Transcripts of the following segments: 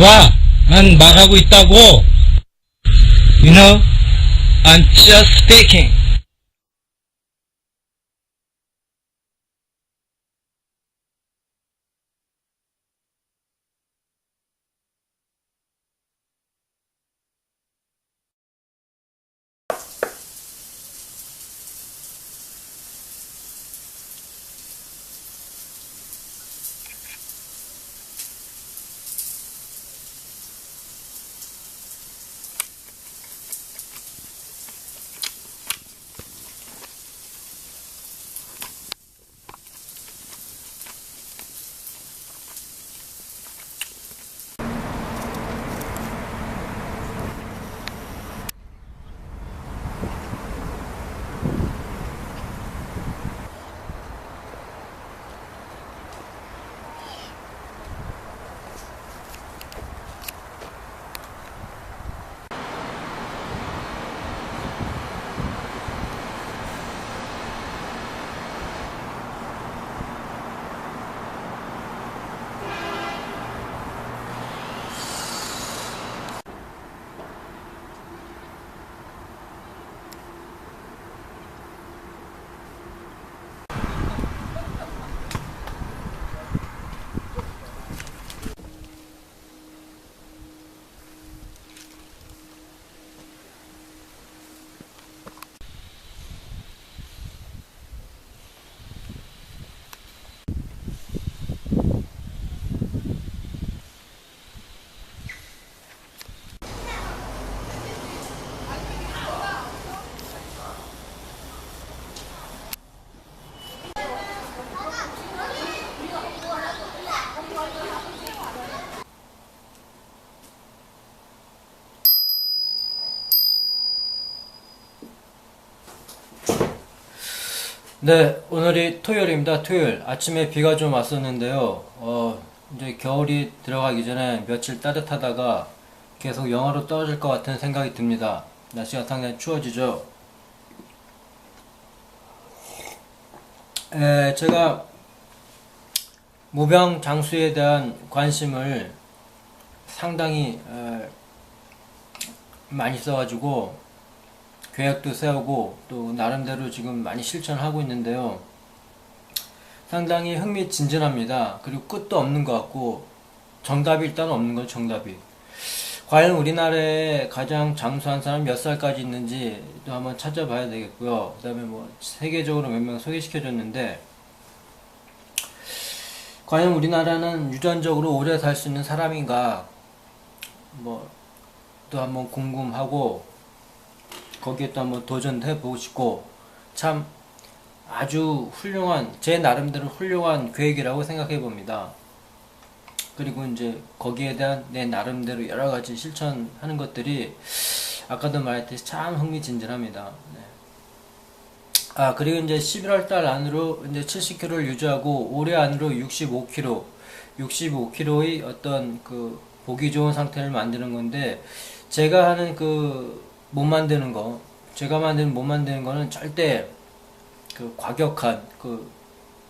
봐, 난 말하고 있다고. You know, I'm just speaking. 네, 오늘이 토요일입니다. 토요일. 아침에 비가 좀 왔었는데요. 이제 겨울이 들어가기 전에 며칠 따뜻하다가 계속 영하로 떨어질 것 같은 생각이 듭니다. 날씨가 상당히 추워지죠. 제가 모병 장수에 대한 관심을 상당히 많이 써가지고 계획도 세우고 또 나름대로 지금 많이 실천하고 있는데요. 상당히 흥미진진합니다. 그리고 끝도 없는 것 같고 정답이 일단 없는 거죠. 정답이. 과연 우리나라에 가장 장수한 사람 몇 살까지 있는지 또 한번 찾아봐야 되겠고요. 그 다음에 뭐 세계적으로 몇 명 소개시켜줬는데 과연 우리나라는 유전적으로 오래 살 수 있는 사람인가 뭐 또 한번 궁금하고 거기에 또 한번 도전해보고 싶고 참 아주 훌륭한 제 나름대로 훌륭한 계획이라고 생각해 봅니다. 그리고 이제 거기에 대한 내 나름대로 여러 가지 실천하는 것들이 아까도 말했듯이 참 흥미진진합니다. 네. 그리고 이제 11월 달 안으로 이제 70kg를 유지하고 올해 안으로 65kg의 어떤 그 보기 좋은 상태를 만드는 건데 제가 하는 그 못 만드는 거, 제가 못 만드는 거는 절대 그 과격한 그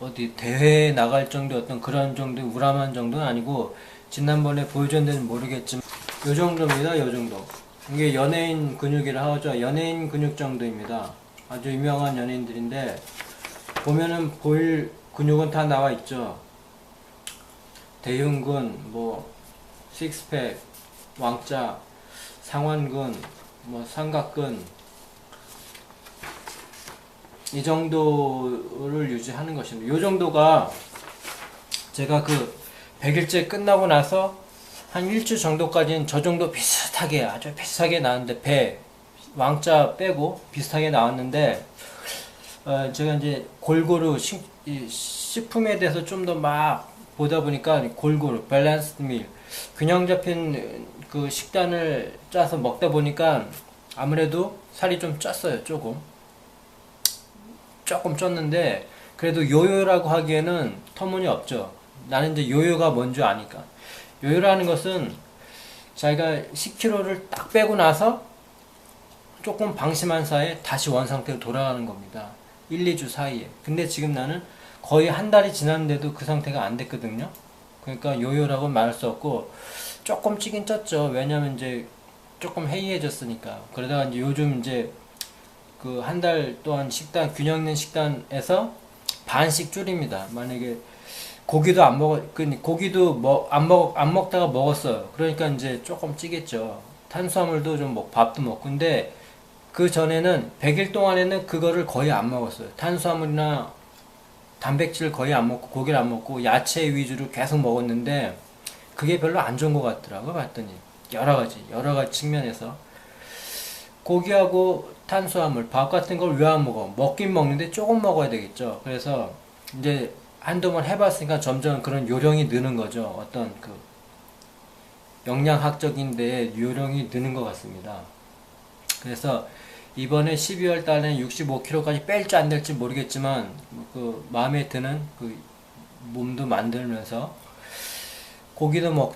어디 대회에 나갈 정도 어떤 그런 정도의 우람한 정도는 아니고 지난번에 보여줬는지는 모르겠지만 요 정도입니다. 요 정도. 이게 연예인 근육이라 하죠. 연예인 근육 정도입니다. 아주 유명한 연예인들인데 보면은 보일 근육은 다 나와 있죠. 대흉근, 뭐 식스팩, 왕자, 상완근, 뭐 삼각근 이 정도를 유지하는 것입니다. 이 정도가 제가 그 100일째 끝나고 나서 한 일주 정도까지는 저 정도 비슷하게 아주 비슷하게 나왔는데 배 왕자 빼고 비슷하게 나왔는데 제가 이제 골고루 식품에 대해서 좀 더 막 보다 보니까 골고루 밸런스드 밀 균형 잡힌 그 식단을 짜서 먹다 보니까 아무래도 살이 좀 쪘어요. 조금 쪘는데 그래도 요요라고 하기에는 터무니없죠. 나는 이제 요요가 뭔지 아니까. 요요라는 것은 자기가 10kg를 딱 빼고 나서 조금 방심한 사이에 다시 원상태로 돌아가는 겁니다. 1, 2주 사이에. 근데 지금 나는 거의 한 달이 지났는데도 그 상태가 안 됐거든요. 그러니까 요요라고 말할 수 없고 조금 찌긴 쪘죠. 왜냐면 이제 조금 해이해졌으니까. 그러다가 이제 요즘 이제 그 한 달 동안 식단, 균형 있는 식단에서 반씩 줄입니다. 만약에 고기도 안 먹어, 고기도 안 먹다가 먹었어요. 그러니까 이제 조금 찌겠죠. 탄수화물도 좀 밥도 먹고. 근데 그 전에는 100일 동안에는 그거를 거의 안 먹었어요. 탄수화물이나 단백질 거의 안 먹고, 고기를 안 먹고, 야채 위주로 계속 먹었는데, 그게 별로 안 좋은 것 같더라고요. 봤더니. 여러 가지 측면에서. 고기하고 탄수화물, 밥 같은 걸 왜 안 먹어? 먹긴 먹는데 조금 먹어야 되겠죠. 그래서 이제 한두 번 해봤으니까 점점 그런 요령이 느는 거죠. 어떤 그 영양학적인 데에 요령이 느는 것 같습니다. 그래서 이번에 12월 달에 65kg까지 뺄지 안 될지 모르겠지만 그 마음에 드는 그 몸도 만들면서 고기도 먹고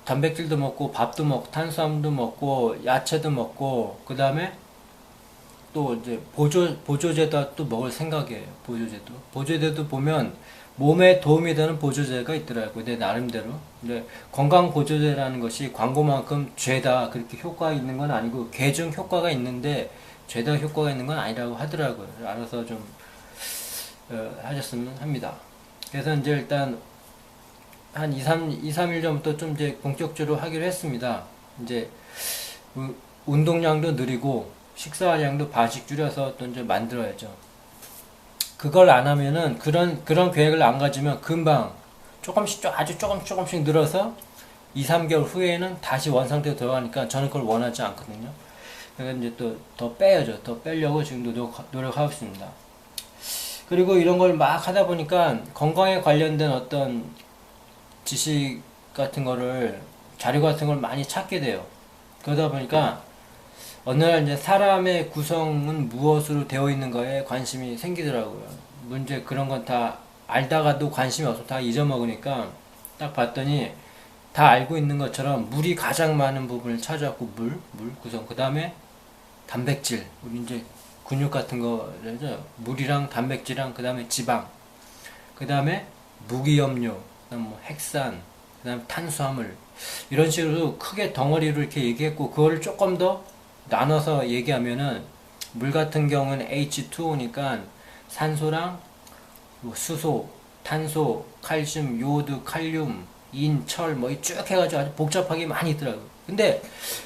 단백질도 먹고 밥도 먹고 탄수화물도 먹고 야채도 먹고 그 다음에 또 이제 보조제도 또 먹을 생각이에요. 보조제도 보면 몸에 도움이 되는 보조제가 있더라고요. 내 나름대로. 근데 건강 보조제라는 것이 광고만큼 죄다 그렇게 효과가 있는 건 아니고 개중 효과가 있는데 죄다 효과가 있는 건 아니라고 하더라고요. 알아서 좀 하셨으면 합니다. 그래서 이제 일단 한 2, 3일 전부터 좀 이제 본격적으로 하기로 했습니다. 이제 운동량도 느리고 식사량도 반씩 줄여서 또 이제 만들어야죠. 그걸 안 하면은 그런 계획을 안 가지면 금방 조금씩 아주 조금씩 늘어서 2, 3개월 후에는 다시 원상태로 들어가니까 저는 그걸 원하지 않거든요. 그래서 이제 또 더 빼야죠. 더 빼려고 지금도 노력하고 있습니다. 그리고 이런 걸 막 하다 보니까 건강에 관련된 어떤 지식 같은 거를 자료 같은 걸 많이 찾게 돼요. 그러다 보니까 어느 날 이제 사람의 구성은 무엇으로 되어 있는가에 관심이 생기더라고요. 문제 그런 건 다 알다가도 관심이 없어 다 잊어먹으니까 딱 봤더니 다 알고 있는 것처럼 물이 가장 많은 부분을 차지하고 물 구성 그 다음에 단백질 우리 이제 근육 같은 거죠. 물이랑 단백질이랑 그 다음에 지방 그 다음에 무기염료 그다음 뭐 핵산 그 다음에 탄수화물 이런 식으로 크게 덩어리로 이렇게 얘기했고 그거를 조금 더 나눠서 얘기하면은 물 같은 경우는 H2O니까 산소랑 뭐 수소, 탄소, 칼슘, 요오드, 칼륨, 인, 철 뭐 쭉 해가지고 아주 복잡하게 많이 있더라고요. 근데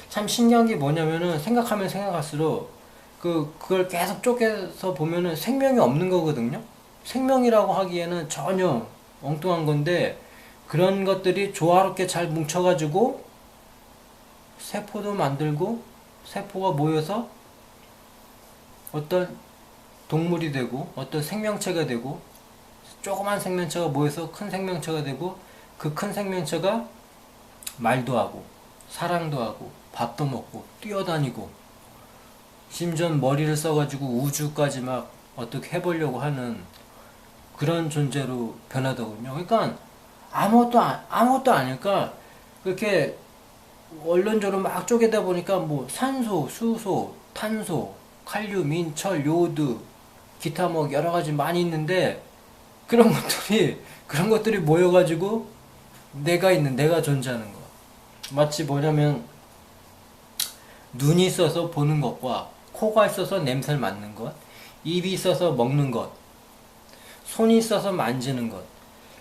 참 신기한 게 뭐냐면은 생각하면 생각할수록 그걸 계속 쪼개서 보면은 생명이 없는 거거든요. 생명이라고 하기에는 전혀 엉뚱한 건데 그런 것들이 조화롭게 잘 뭉쳐가지고 세포도 만들고 세포가 모여서 어떤 동물이 되고 어떤 생명체가 되고 조그만 생명체가 모여서 큰 생명체가 되고 그 큰 생명체가 말도 하고 사랑도 하고 밥도 먹고 뛰어다니고 심지어 머리를 써가지고 우주까지 막 어떻게 해보려고 하는 그런 존재로 변하더군요. 그러니까 아무것도 아닐까 그렇게 원론적으로 막 쪼개다 보니까 뭐 산소, 수소, 탄소, 칼륨, 인, 철, 요오드 기타 뭐 여러 가지 많이 있는데 그런 것들이 모여가지고 내가 존재하는 거. 마치 뭐냐면 눈이 있어서 보는 것과 코가 있어서 냄새를 맡는 것, 입이 있어서 먹는 것, 손이 있어서 만지는 것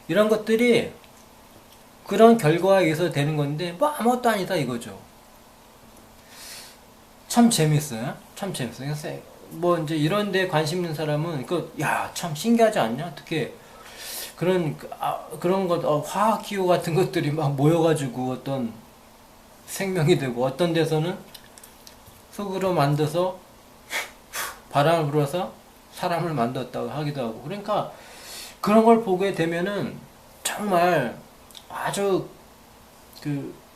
이런 것들이 그런 결과에 의해서 되는 건데 뭐 아무것도 아니다 이거죠. 참 재밌어요. 그래서 뭐 이제 이런 데 관심 있는 사람은 참 신기하지 않냐? 어떻게 그런 것 화학 기호 같은 것들이 막 모여가지고 어떤 생명이 되고 어떤 데서는 흙으로 만들어서 바람을 불어서 사람을 만들었다고 하기도 하고 그러니까 그런 걸 보게 되면은 정말 아주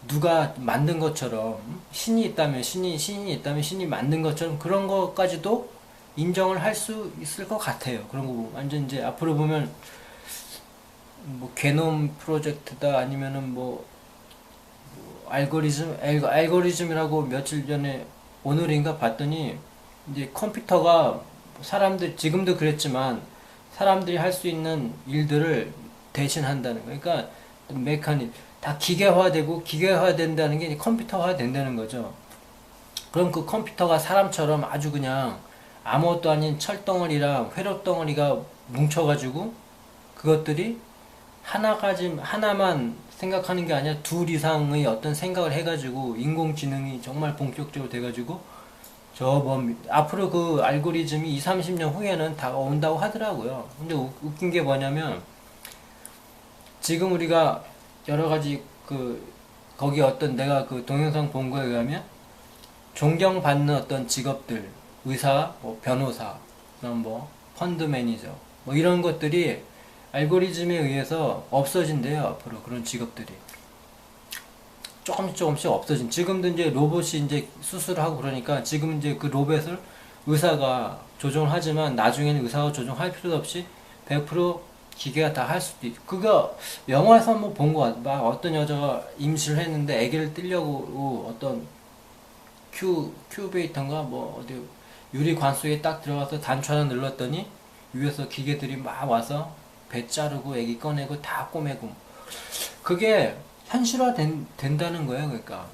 누가 만든 것처럼 신이 있다면 신이 만든 것처럼 그런 것까지도 인정을 할 수 있을 것 같아요. 그런 거 보면 완전 이제 앞으로 보면 뭐 게놈 프로젝트다 아니면은 뭐 알고리즘이라고 며칠 전에 오늘인가 봤더니 이제 컴퓨터가 사람들 지금도 그랬지만 사람들이 할 수 있는 일들을 대신한다는 거. 그러니까 다 기계화되고 기계화된다는 게 이제 컴퓨터화 된다는 거죠. 그럼 그 컴퓨터가 사람처럼 아주 그냥 아무것도 아닌 철덩어리랑 회로덩어리가 뭉쳐가지고 그것들이 하나만 생각하는 게 아니라 둘 이상의 어떤 생각을 해가지고 인공지능이 정말 본격적으로 돼가지고 앞으로 그 알고리즘이 20, 30년 후에는 다 온다고 하더라고요. 근데 웃긴 게 뭐냐면 지금 우리가 여러 가지 거기 어떤 내가 그 동영상 본 거에 의하면 존경받는 어떤 직업들, 의사, 뭐 변호사, 그럼 뭐 펀드 매니저, 뭐 이런 것들이 알고리즘에 의해서 없어진대요. 앞으로 그런 직업들이 조금씩 없어진. 지금도 이제 로봇이 이제 수술을 하고 그러니까 지금 이제 그 로봇을 의사가 조종을 하지만 나중에는 의사가 조종할 필요도 없이 100% 기계가 다 할 수도 있고. 그거 영화에서 한번 본 거 같아. 막 어떤 여자가 임신을 했는데 아기를 떼려고 어떤 큐베이터인가 뭐 어디 유리 관 속에 딱 들어가서 단추 하나 눌렀더니 위에서 기계들이 막 와서 배 자르고 애기 꺼내고 다 꼬매고. 그게 현실화 된다는 거예요. 그러니까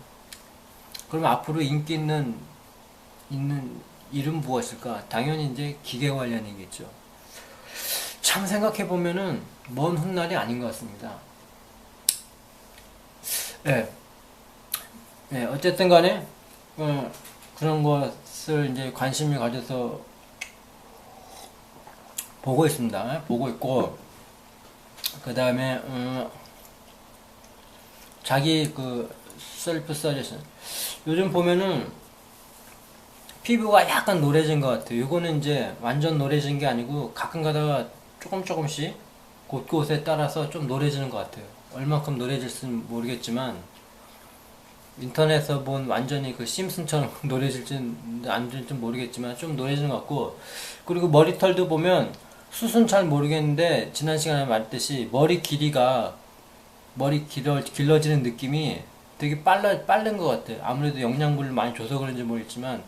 그럼 앞으로 인기 있는 일은 무엇일까? 당연히 이제 기계 관련이겠죠. 참 생각해 보면은 먼 훗날이 아닌 것 같습니다. 네. 네, 어쨌든 간에 그런 것을 이제 관심을 가져서 보고 있습니다. 보고 있고, 그 다음에 자기 그 셀프 서제션. 요즘 보면은 피부가 약간 노래진 것 같아요. 요거는 이제 완전 노래진 게 아니고 가끔 가다가 조금씩 곳곳에 따라서 좀 노래지는 것 같아요. 얼만큼 노래질지는 모르겠지만 인터넷에서 본 완전히 그 심슨처럼 노래질지는 안 될지 모르겠지만 좀 노래지는 것 같고, 그리고 머리털도 보면 숱은 잘 모르겠는데 지난 시간에 말했듯이 머리 길러지는 느낌이 되게 빠른 것 같아요. 아무래도 영양분을 많이 줘서 그런지 모르겠지만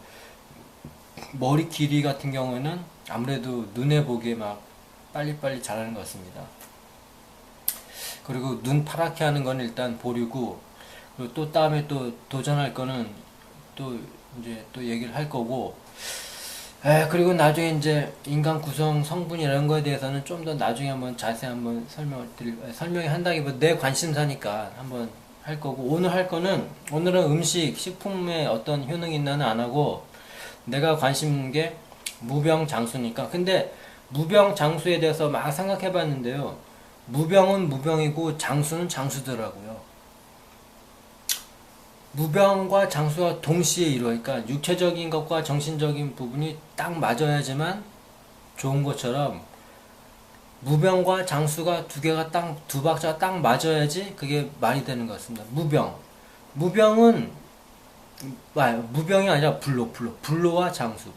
머리 길이 같은 경우에는 아무래도 눈에 보기에 막 빨리빨리 자라는 것 같습니다. 그리고 눈 파랗게 하는 건 일단 보류고, 그리고 또 다음에 또 도전할 거는 또 이제 또 얘기를 할 거고, 그리고 나중에 이제 인간 구성 성분 이런 거에 대해서는 좀 더 나중에 한번 자세히 한번 설명이 한다기보다 내 관심사니까 한번 할 거고, 오늘은 음식, 식품에 어떤 효능이 있나는 안 하고 내가 관심 있는 게 무병장수니까. 근데 무병장수에 대해서 막 생각해 봤는데요. 무병은 무병이고 장수는 장수더라고요. 무병과 장수가 동시에 이루어니까 육체적인 것과 정신적인 부분이 딱 맞아야지만 좋은 것처럼 무병과 장수가 두 박자가 딱 맞아야지 그게 말이 되는 것 같습니다. 무병이 아니라 불로와 장수.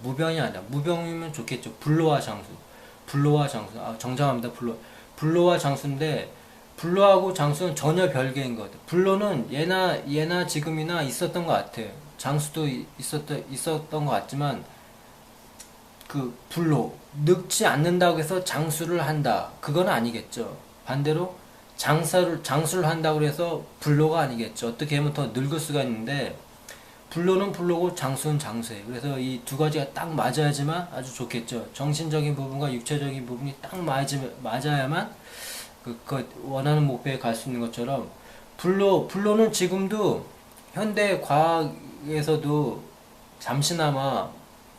무병이 아니라 무병이면 좋겠죠. 불로와 장수. 정정합니다. 불로와 장수인데 불로하고 장수는 전혀 별개인 것 같아요. 불로는 예나 지금이나 있었던 것 같아요. 장수도 있었던 것 같지만 그 불로 늙지 않는다고 해서 장수를 한다, 그건 아니겠죠. 반대로 장수를 한다고 해서 불로가 아니겠죠. 어떻게 하면 더 늙을 수가 있는데 불로는 불로고 장수는 장수예요. 그래서 이 두 가지가 딱 맞아야지만 아주 좋겠죠. 정신적인 부분과 육체적인 부분이 딱 맞아야만 그 원하는 목표에 갈 수 있는 것처럼 불로는 지금도 현대 과학에서도 잠시나마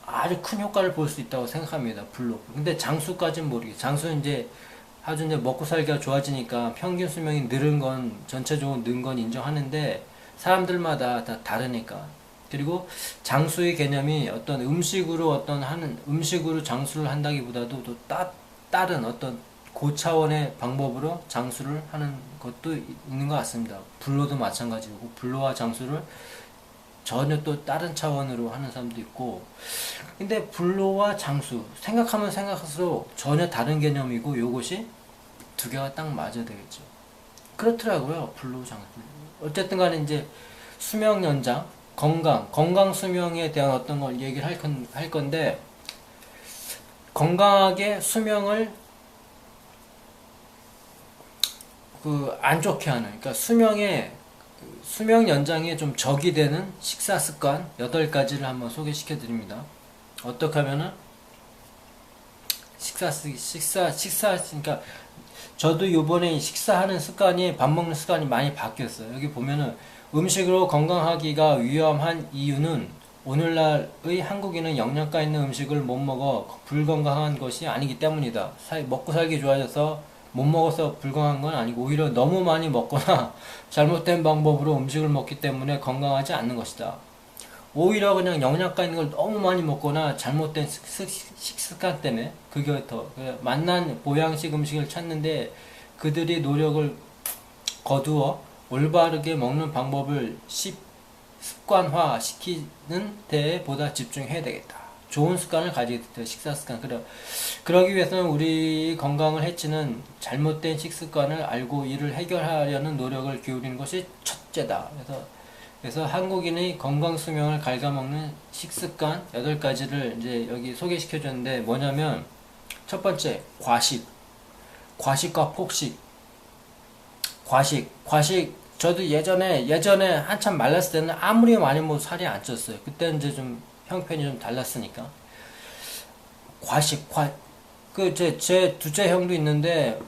아주 큰 효과를 볼 수 있다고 생각합니다. 불로. 근데 장수까지는 모르겠어요. 장수는 이제 아주 이제 먹고 살기가 좋아지니까 평균 수명이 전체적으로 는 건 인정하는데 사람들마다 다 다르니까. 그리고 장수의 개념이 어떤 음식으로 장수를 한다기보다도 또 다른 어떤 고차원의 방법으로 장수를 하는 것도 있는 것 같습니다. 불로도 마찬가지고 불로와 장수를 전혀 또 다른 차원으로 하는 사람도 있고. 근데 불로와 장수 생각하면 생각할수록 전혀 다른 개념이고 요것이 두 개가 딱 맞아야 되겠죠. 그렇더라고요. 불로, 장수. 어쨌든 간에 이제 수명 연장, 건강 수명에 대한 어떤 걸 얘기를 할 건데, 건강하게 수명을 안 좋게 하는, 그러니까 수명 연장에 좀 적이 되는 식사 습관 8가지를 한번 소개시켜 드립니다. 어떻게 하면은 그러니까 저도 요번에 식사하는 습관이, 밥 먹는 습관이 많이 바뀌었어요. 여기 보면은 음식으로 건강하기가 위험한 이유는 오늘날의 한국인은 영양가 있는 음식을 못 먹어 불건강한 것이 아니기 때문이다. 먹고 살기 좋아져서 못 먹어서 불건강한 건 아니고, 오히려 너무 많이 먹거나 잘못된 방법으로 음식을 먹기 때문에 건강하지 않는 것이다. 오히려 그냥 영양가 있는 걸 너무 많이 먹거나 잘못된 식습관 때문에, 그게 더 맛난 보양식 음식을 찾는데 그들이 노력을 거두어 올바르게 먹는 방법을 습관화 시키는 데에 보다 집중해야 되겠다. 좋은 습관을 가지게 됐다. 식사 습관. 그러기 위해서는 우리 건강을 해치는 잘못된 식습관을 알고 이를 해결하려는 노력을 기울이는 것이 첫째다. 그래서 한국인의 건강 수명을 갉아먹는 식습관 8가지를 이제 여기 소개시켜 줬는데, 뭐냐면 첫 번째, 과식과 폭식. 과식. 저도 예전에 한참 말랐을 때는 아무리 많이 먹어도 살이 안 쪘어요. 그때는 이제 좀 형편이 좀 달랐으니까. 제 둘째 형도 있는데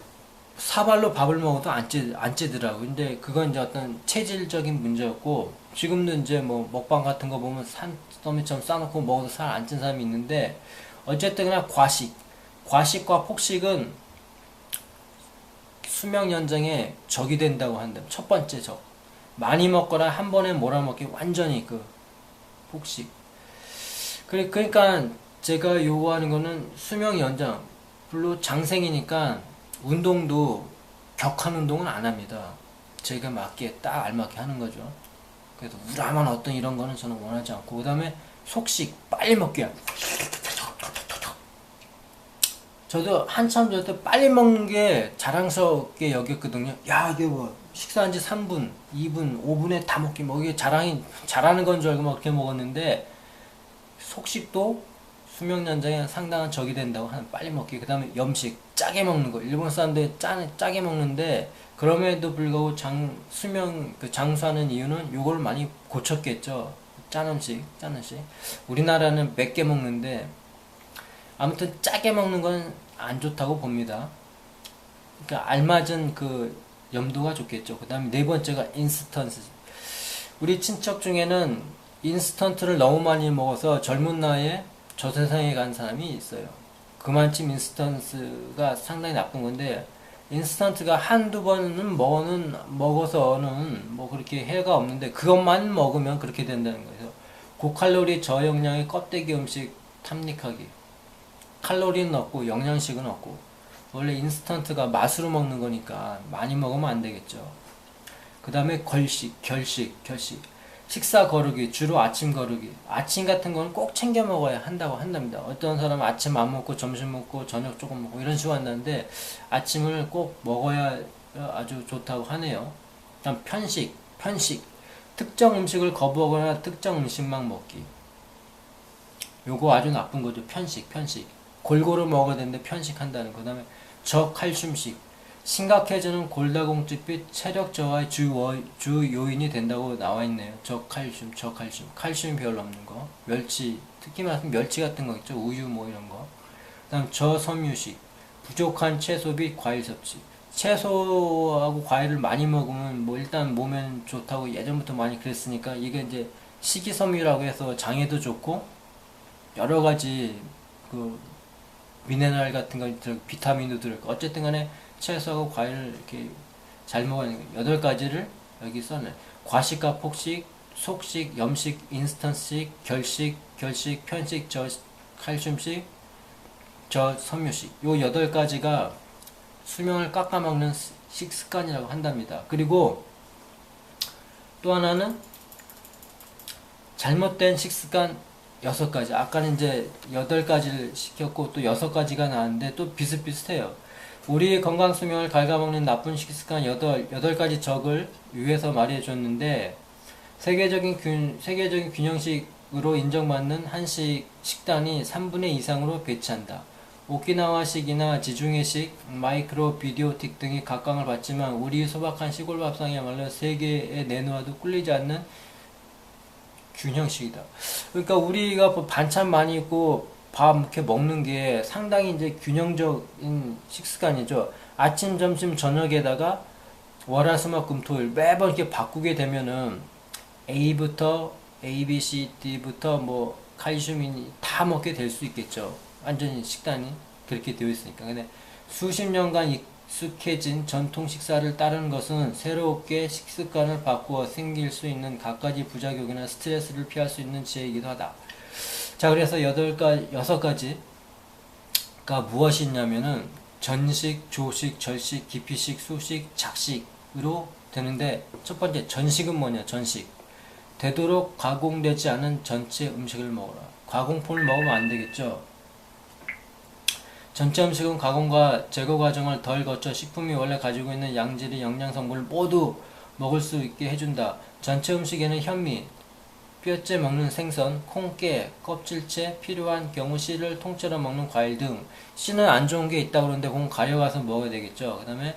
사발로 밥을 먹어도 안 찌더라고. 근데 그건 이제 어떤 체질적인 문제였고, 지금도 이제 뭐 먹방 같은 거 보면 산더미처럼 싸놓고 먹어도 살 안 찐 사람이 있는데, 어쨌든 그냥 과식과 폭식은 수명 연장에 적이 된다고 한다. 첫 번째 적. 많이 먹거나 한 번에 몰아먹기, 완전히 폭식. 그러니까 제가 요구하는 거는 수명 연장. 물론 장생이니까 운동도 격한 운동은 안 합니다. 제가 맞기에 딱 알맞게 하는 거죠. 그래서 우람한 어떤 이런 거는 저는 원하지 않고, 그 다음에 속식, 빨리 먹기야. 저도 한참 저때 빨리 먹는 게 자랑스럽게 여겼거든요. 야, 이게 뭐 식사한 지 3분, 2분, 5분에 다 먹기, 뭐 이게 잘하는 건 줄 알고 막 그렇게 먹었는데, 속식도 수명 연장에 상당한 적이 된다고 하는, 빨리 먹기. 그 다음에 염식, 짜게 먹는 거. 일본 사람들이 짜게 먹는데, 그럼에도 불구하고 장수하는 이유는 요걸 많이 고쳤겠죠. 짠 음식. 우리나라는 맵게 먹는데, 아무튼 짜게 먹는 건 안 좋다고 봅니다. 그러니까 알맞은 염도가 좋겠죠. 그 다음에 네 번째가 인스턴트. 우리 친척 중에는 인스턴트를 너무 많이 먹어서 젊은 나이에 저 세상에 간 사람이 있어요. 그만큼 인스턴트가 상당히 나쁜 건데, 인스턴트가 한두 번은 먹어서는 뭐 그렇게 해가 없는데, 그것만 먹으면 그렇게 된다는 거예요. 고칼로리 저영양의 껍데기 음식 탐닉하기. 칼로리는 없고 영양식은 없고, 원래 인스턴트가 맛으로 먹는 거니까 많이 먹으면 안 되겠죠. 그 다음에 결식. 식사 거르기, 주로 아침 거르기. 아침 같은 거는 꼭 챙겨 먹어야 한답니다. 어떤 사람은 아침 안 먹고 점심 먹고 저녁 조금 먹고 이런 식으로 한다는데, 아침을 꼭 먹어야 아주 좋다고 하네요. 그다음 편식. 특정 음식을 거부하거나 특정 음식만 먹기. 요거 아주 나쁜 거죠. 편식. 골고루 먹어야 되는데 편식한다는 거. 그 다음에 저칼슘식. 심각해지는 골다공증 및 체력 저하의 주 요인이 된다고 나와 있네요. 저칼슘. 칼슘이 별로 없는 거. 멸치, 특히 말하면 멸치 같은 거 있죠. 우유 뭐 이런 거. 그 다음 저섬유식. 부족한 채소 및 과일 섭취. 채소하고 과일을 많이 먹으면 뭐 일단 몸엔 좋다고 예전부터 많이 그랬으니까, 이게 이제 식이섬유라고 해서 장에도 좋고 여러 가지 미네랄 같은 거, 비타민도 들어있고, 어쨌든 간에 채소하고 과일을 이렇게 잘 먹어야 되는 거. 8가지를 여기 써놔요. 과식과 폭식, 속식, 염식, 인스턴식, 결식, 편식, 저칼슘식, 저섬유식. 요 8가지가 수명을 깎아먹는 식습관이라고 한답니다. 그리고 또 하나는 잘못된 식습관 6가지. 아까는 이제 8가지를 시켰고 또 6가지가 나왔는데 또 비슷비슷해요. 우리의 건강 수명을 갉아먹는 나쁜 식습관 8가지 적을 위해서 말해줬는데, 세계적인 균형식으로 인정받는 한식 식단이 3분의 2 이상으로 배치한다. 오키나와식이나 지중해식, 마이크로 비디오틱 등이 각광을 받지만 우리 소박한 시골 밥상이야말로 세계에 내놓아도 꿀리지 않는 균형식이다. 그러니까 우리가 뭐 반찬 많이 있고 밥 이렇게 먹는 게 상당히 이제 균형적인 식습관이죠. 아침, 점심, 저녁에다가 월화수목금토일 매번 이렇게 바꾸게 되면은 A부터 A, B, C, D부터 뭐 칼슘이 다 먹게 될 수 있겠죠. 완전히 식단이 그렇게 되어 있으니까. 근데 수십 년간 익숙해진 전통 식사를 따르는 것은 새롭게 식습관을 바꾸어 생길 수 있는 갖가지 부작용이나 스트레스를 피할 수 있는 지혜이기도 하다. 자, 그래서 여섯 가지가 무엇이 있냐면은 전식, 조식, 절식, 기피식, 수식, 작식으로 되는데, 첫 번째 전식은 뭐냐? 전식. 되도록 가공되지 않은 전체 음식을 먹어라. 가공품을 먹으면 안 되겠죠. 전체 음식은 가공과 제거 과정을 덜 거쳐 식품이 원래 가지고 있는 양질의 영양 성분을 모두 먹을 수 있게 해준다. 전체 음식에는 현미, 뼈째 먹는 생선, 콩, 깨, 껍질째, 필요한 경우 씨를 통째로 먹는 과일 등. 씨는 안 좋은 게 있다고 그러는데 그건 가려가서 먹어야 되겠죠. 그 다음에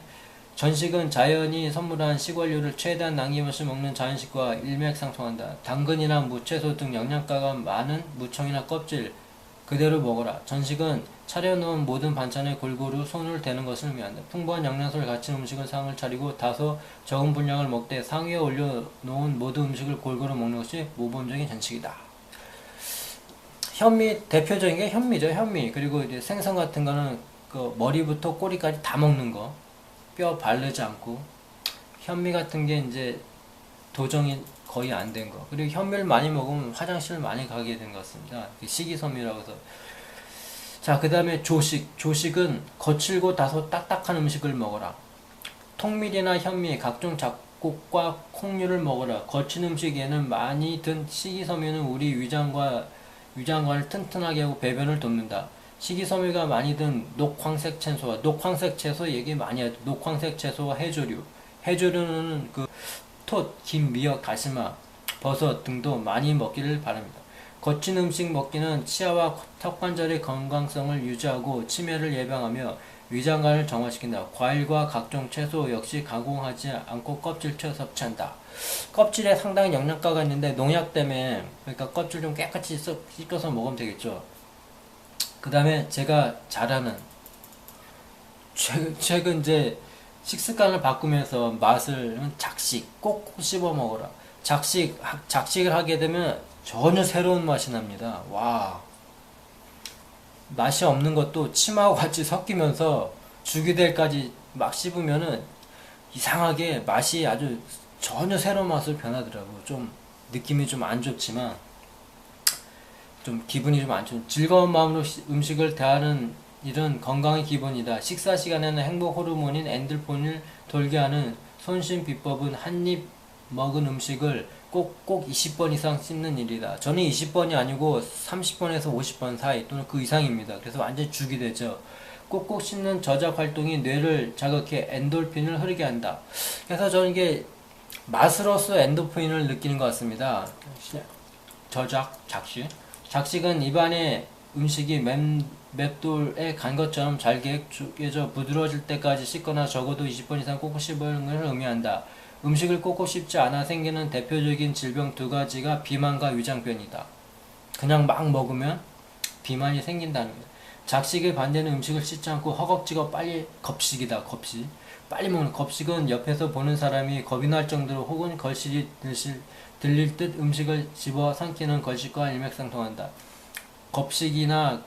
전식은 자연이 선물한 식원료를 최대한 남김없이 먹는 자연식과 일맥상통한다. 당근이나 무, 채소 등 영양가가 많은 무청이나 껍질 그대로 먹어라. 전식은 차려놓은 모든 반찬에 골고루 손을 대는 것을 의미한다. 풍부한 영양소를 갖춘 음식은 상을 차리고 다소 적은 분량을 먹되 상 위에 올려놓은 모든 음식을 골고루 먹는 것이 모범적인 전식이다. 현미, 대표적인 게 현미죠. 현미. 그리고 이제 생선 같은 거는 그 머리부터 꼬리까지 다 먹는 거. 뼈 바르지 않고. 현미 같은 게 이제 도정이 거의 안 된 거. 그리고 현미를 많이 먹으면 화장실을 많이 가게 된 것 같습니다. 식이섬유라고 해서. 자, 그 다음에 조식. 조식은 거칠고 다소 딱딱한 음식을 먹어라. 통밀이나 현미, 각종 잡곡과 콩류를 먹어라. 거친 음식에는 많이 든 식이섬유는 우리 위장관을 튼튼하게 하고 배변을 돕는다. 식이섬유가 많이 든 녹황색 채소와 녹황색 채소 얘기 많이 하죠. 녹황색 채소와 해조류. 해조류는 그 톳, 김, 미역, 다시마, 버섯 등도 많이 먹기를 바랍니다. 거친 음식 먹기는 치아와 턱관절의 건강성을 유지하고 치매를 예방하며 위장관을 정화시킨다. 과일과 각종 채소 역시 가공하지 않고 껍질째 섭취한다. 껍질에 상당히 영양가가 있는데 농약 때문에, 그러니까 껍질 좀 깨끗이 씻어서 먹으면 되겠죠. 그 다음에 제가 잘하는 최근 이제 식습관을 바꾸면서 맛을 작식 꼭꼭 씹어 먹어라. 작식을 하게 되면 전혀 새로운 맛이 납니다. 와, 맛이 없는 것도 침하고 같이 섞이면서 죽이될까지 막 씹으면은 이상하게 맛이 아주 전혀 새로운 맛으로 변하더라고. 좀 느낌이 좀 안 좋지만 좀 기분이 좀 안 좋은, 즐거운 마음으로 음식을 대하는 일은 건강의 기본이다. 식사 시간에는 행복 호르몬인 엔돌핀을 돌게 하는 손심 비법은 한 입 먹은 음식을 꼭 20번 이상 씹는 일이다. 저는 20번이 아니고 30번에서 50번 사이 또는 그 이상입니다. 그래서 완전히 죽이 되죠. 꼭꼭 씹는 저작 활동이 뇌를 자극해 엔돌핀을 흐르게 한다. 그래서 저는 이게 맛으로서 엔돌핀을 느끼는 것 같습니다. 작식은 입안에 음식이 맵돌에 간 것처럼 잘게 쪼개져 부드러워질 때까지 씻거나 적어도 20번 이상 꼭꼭 씹는 것을 의미한다. 음식을 꼭꼭 씹지 않아 생기는 대표적인 질병 두 가지가 비만과 위장병이다. 그냥 막 먹으면 비만이 생긴다는 거예요. 작식의 반대는 음식을 씹지 않고 허겁지겁 빨리 겁식이다. 겁식. 빨리 먹는 겁식은 옆에서 보는 사람이 겁이 날 정도로 혹은 걸실이 들릴 듯 음식을 집어 삼키는 걸식과 일맥상통한다. 겁식이나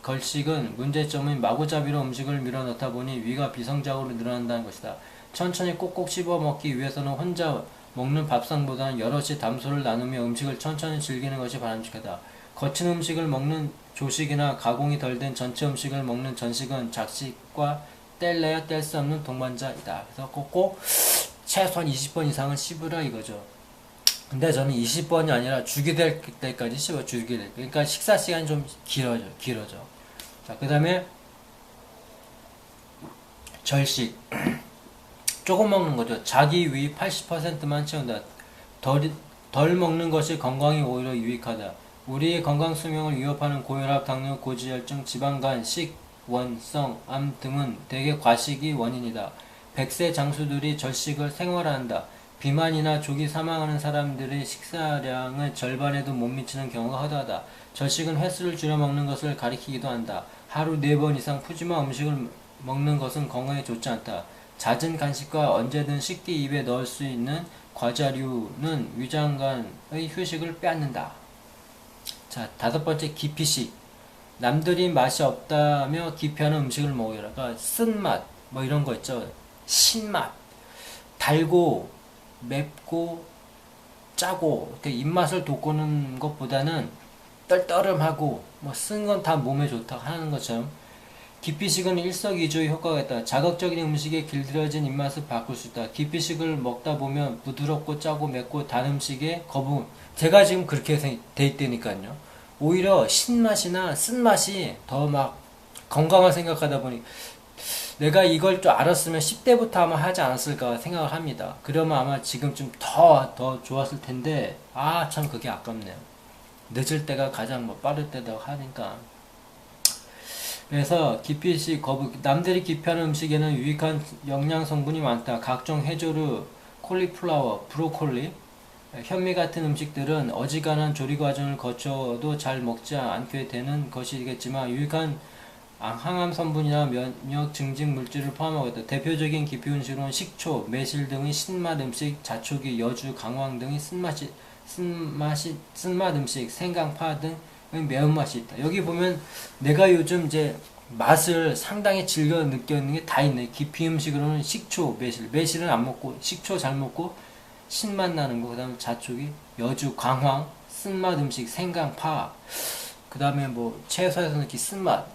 걸식은 문제점은 마구잡이로 음식을 밀어넣다 보니 위가 비성적으로 늘어난다는 것이다. 천천히 꼭꼭 씹어 먹기 위해서는 혼자 먹는 밥상보다는 여럿이 담소를 나누며 음식을 천천히 즐기는 것이 바람직하다. 거친 음식을 먹는 조식이나 가공이 덜 된 전체 음식을 먹는 전식은 작식과 뗄래야 뗄 수 없는 동반자이다. 그래서 꼭꼭 최소한 20번 이상은 씹으라 이거죠. 근데 저는 20번이 아니라 죽이 될 때까지 씹어 죽이 될. 그러니까 식사 시간이 좀 길어져. 자, 그 다음에 절식. 조금 먹는 거죠. 자기 위 80%만 채운다. 덜 먹는 것이 건강에 오히려 유익하다. 우리의 건강 수명을 위협하는 고혈압, 당뇨, 고지혈증, 지방간, 원, 성, 암 등은 대개 과식이 원인이다. 100세 장수들이 절식을 생활화한다. 비만이나 조기 사망하는 사람들의 식사량의 절반에도 못 미치는 경우가 허다하다. 절식은 횟수를 줄여 먹는 것을 가리키기도 한다. 하루 4번 이상 푸짐한 음식을 먹는 것은 건강에 좋지 않다. 잦은 간식과 언제든 쉽게 입에 넣을 수 있는 과자류는 위장관의 휴식을 빼앗는다. 자, 5번째 기피식. 남들이 맛이 없다며 기피하는 음식을 먹으라. 그러니까 쓴맛, 뭐 이런 거 있죠. 신맛, 달고, 맵고, 짜고, 이렇게 입맛을 돋구는 것보다는 떨떠름하고, 뭐 쓴 건 다 몸에 좋다 하는 것처럼 기피식은 일석이조의 효과가 있다. 자극적인 음식에 길들여진 입맛을 바꿀 수 있다. 기피식을 먹다 보면 부드럽고 짜고 맵고 단 음식에 거부. 제가 지금 그렇게 돼 있다니까요. 오히려 신맛이나 쓴맛이 더 막 건강을 생각하다 보니 내가 이걸 좀 알았으면 10대부터 아마 하지 않았을까 생각을 합니다. 그러면 아마 지금쯤 더 좋았을 텐데 참 그게 아깝네요. 늦을 때가 가장 뭐 빠를 때다 하니까. 그래서 기피식 거부. 남들이 기피하는 음식에는 유익한 영양 성분이 많다. 각종 해조류, 콜리플라워, 브로콜리, 현미 같은 음식들은 어지간한 조리 과정을 거쳐도 잘 먹지 않게 되는 것이겠지만 유익한 항암 성분이나 면역 증진 물질을 포함하고 있다. 대표적인 기피 음식으로는 식초, 매실 등의 신맛 음식, 자초기, 여주, 강황 등의 쓴맛 음식, 생강, 파 등의 매운맛이 있다. 여기 보면 내가 요즘 이제 맛을 상당히 즐겨 느끼는 게 다 있네. 기피 음식으로는 식초, 매실은 안 먹고 식초 잘 먹고 신맛 나는 거, 그 다음에 자초기, 여주, 강황, 쓴맛 음식, 생강, 파, 그 다음에 뭐 채소에서는 이렇게 쓴맛,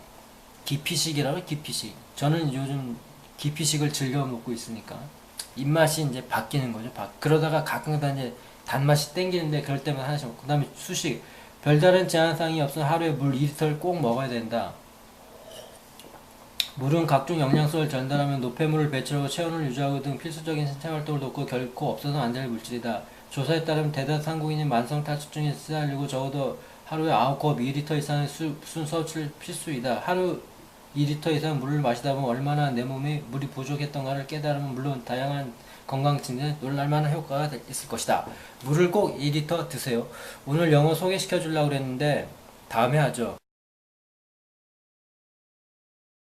기피식이라고. 기피식. 저는 요즘 기피식을 즐겨 먹고 있으니까 입맛이 이제 바뀌는 거죠. 그러다가 가끔가다 이제 단맛이 땡기는데 그럴 때만 하나씩 먹고. 그 다음에 수식. 별다른 제한사항이 없으면 하루에 물 2리터를 꼭 먹어야 된다. 물은 각종 영양소를 전달하며 노폐물을 배출하고 체온을 유지하고 등 필수적인 신체활동을 돕고 결코 없어서는 안 될 물질이다. 조사에 따르면 대다수 한국인이 만성탈수증에 시달리고 적어도 하루에 9컵 2리터 이상의 순 섭취를 필수이다. 하루 2리터 이상 물을 마시다 보면 얼마나 내 몸에 물이 부족했던가를 깨달으면 물론 다양한 건강 증진에 놀랄만한 효과가 있을 것이다. 물을 꼭 2리터 드세요. 오늘 영어 소개시켜 주려고 그랬는데 다음에 하죠.